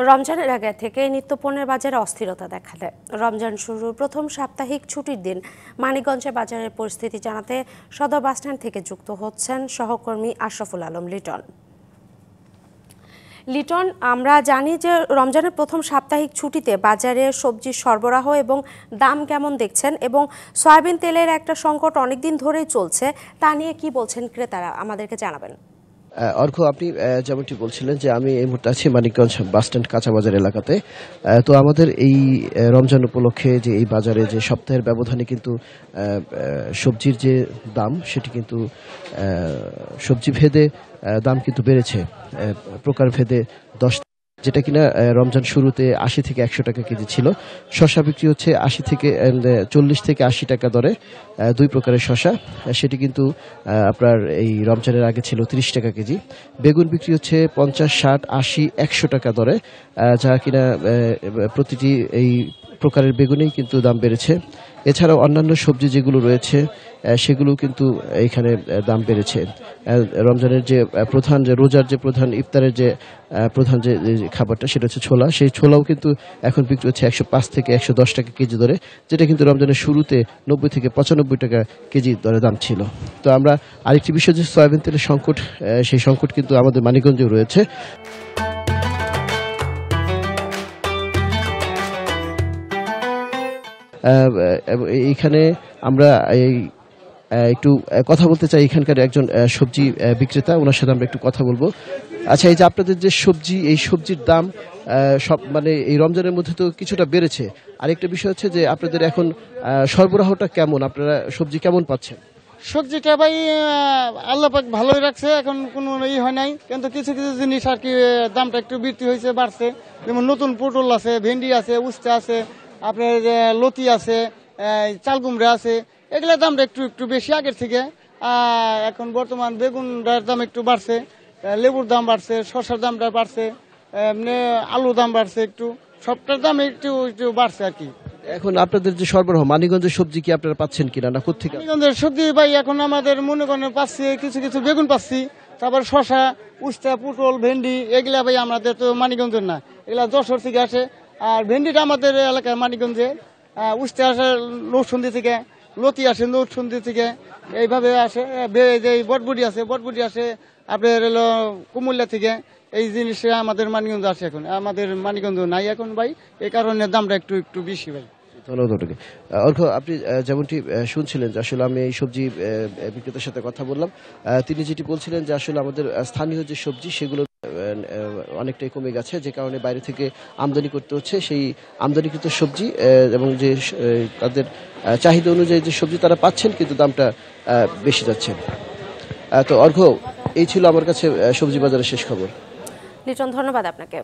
রমজানের আগে থেকে নিত্যপণ্যের বাজারে অস্থিরতা দেখা দেয়। রমজান শুরুর প্রথম সাপ্তাহিক ছুটির দিন মানিকগঞ্জে বাজারের পরিস্থিতি জানাতে সদর বাসস্ট্যান্ড থেকে যুক্ত হচ্ছেন সহকর্মী আশরাফুল আলম লিটন। লিটন, আমরা জানি যে রমজানের প্রথম সাপ্তাহিক ছুটিতে বাজারে সবজির সরবরাহ এবং দাম কেমন দেখছেন, এবং সয়াবিন তেলের একটা সংকট অনেকদিন ধরেই চলছে, তা নিয়ে কি বলছেন ক্রেতারা, আমাদেরকে জানাবেন। অর্ঘ, আপনি যেমনটি বলছিলেন যে আমি এই মুহূর্তে আছি মানিকগঞ্জ বাসস্ট্যান্ড কাঁচা বাজার এলাকাতে। তো আমাদের এই রমজান উপলক্ষে যে এই বাজারে যে সপ্তাহের ব্যবধানে কিন্তু সবজির যে দাম সেটি কিন্তু সবজি ভেদে দাম কিন্তু বেড়েছে, প্রকার ভেদে 10, যেটা কিনা রমজান শুরুতে 80 থেকে 100 টাকা কেজি ছিল। শসা বিক্রি হচ্ছে 80 থেকে 40 থেকে 80 টাকা দরে, দুই প্রকারের শসা, সেটি কিন্তু আপনার এই রমজানের আগে ছিল 30 টাকা কেজি। বেগুন বিক্রি হচ্ছে 50, 60, 80, 100 টাকা দরে, যা কিনা প্রতিটি এই প্রকারের বেগুনেই কিন্তু দাম বেড়েছে। এছাড়াও অন্যান্য সবজি যেগুলো রয়েছে সেগুলো কিন্তু এখানে দাম বেড়েছে। রমজানের যে প্রধান, যে রোজার যে প্রধান ইফতারের যে প্রধান যে খাবারটা সেটা হচ্ছে ছোলা, সেই ছোলাও কিন্তু এখন বিক্রি হচ্ছে 105 থেকে 110 টাকা কেজি দরে, যেটা কিন্তু রমজানের শুরুতে 90 থেকে 95 টাকা কেজি দরে দাম ছিল। তো আমরা আরেকটি বিষয় যে সয়াবিন তেলের সংকট, সেই সংকট কিন্তু আমাদের মানিকগঞ্জেও রয়েছে। এইখানে আমরা একটু কথা বলতে চাই এখানকার একজন সবজি বিক্রেতা, ওনার সাথে আমরা একটু কথা বলবো। আচ্ছা, এই যে আপনাদের যে সবজি, এই সবজির দাম সব মানে এই রমজানের মধ্যে তো কিছুটা বেড়েছে, আরেকটা বিষয় হচ্ছে যে আপনাদের এখন সরবরাহটা কেমন, আপনারা সবজি কেমন পাচ্ছেন? সবজিটা ভাই আল্লাহ পাক ভালোই রাখছে, এখন কোনো হয় নাই, কিন্তু কিছু কিছু জিনিস আর কি দামটা একটু বৃদ্ধি হয়েছে, বাড়ছে। যেমন নতুন পটল আছে, ভেন্ডি আছে, উস্তা আছে, আপনার লতি আছে, চাল কুমড়া আছে, এগুলোর দামটা একটু একটু বেশি আগের থেকে। এখন বর্তমান বেগুনটার দাম একটু বাড়ছে, লেবুর দাম বাড়ছে, শসার দামটা বাড়ছে, এমনি আলুর দাম বাড়ছে, একটু সবটার দাম একটু একটু বাড়ছে আর কি। এখন আপনাদের যে সরবরাহ, মানিকগঞ্জের সবজি কি আপনারা পাচ্ছেন কিনা, না কোথেকে? মানিকগঞ্জের সবজি ভাই এখন আমাদের মনে করেন পাচ্ছি, কিছু কিছু বেগুন পাচ্ছি, তারপর শসা, উস্তা, পটল, ভেন্ডি, এগুলা ভাই আমাদের তো মানিকগঞ্জের না, এগুলা যশোর থেকে আসে। আর ভেন্ডিটা আমাদের এলাকায় মানিকগঞ্জে, উস্তা আসে নৌসন্দি থেকে, লতি আসে নৌসন্দি থেকে, এইভাবে আসে। বটবুটি আছে, বটবুটি আসে আপনার হলো কুমিল্লা থেকে। এই জিনিসটা আমাদের মানিকগঞ্জ আসে, এখন আমাদের মানিকগঞ্জ নাই এখন ভাই, এই কারণে দামটা একটু একটু বেশি ভাই। ধন্যবাদ। অর্ঘ, আপনি যেমনটি শুনছিলেন যে আসলে আমি এই সবজি বিক্রেতার সাথে কথা বললাম, তিনি যেটি বলছিলেন যে আসলে আমাদের স্থানীয় যে সবজি সেগুলো অনেকটাই কমে গেছে, যে কারণে বাইরে থেকে আমদানি করতে হচ্ছে। সেই আমদানিকৃত সবজি এবং যে তাদের চাহিদা অনুযায়ী যে সবজি তারা পাচ্ছেন, কিন্তু দামটা বেশি যাচ্ছে। তো অর্ঘ, এই ছিল আমার কাছে সবজি বাজারের শেষ খবর। লিটন, ধন্যবাদ আপনাকে।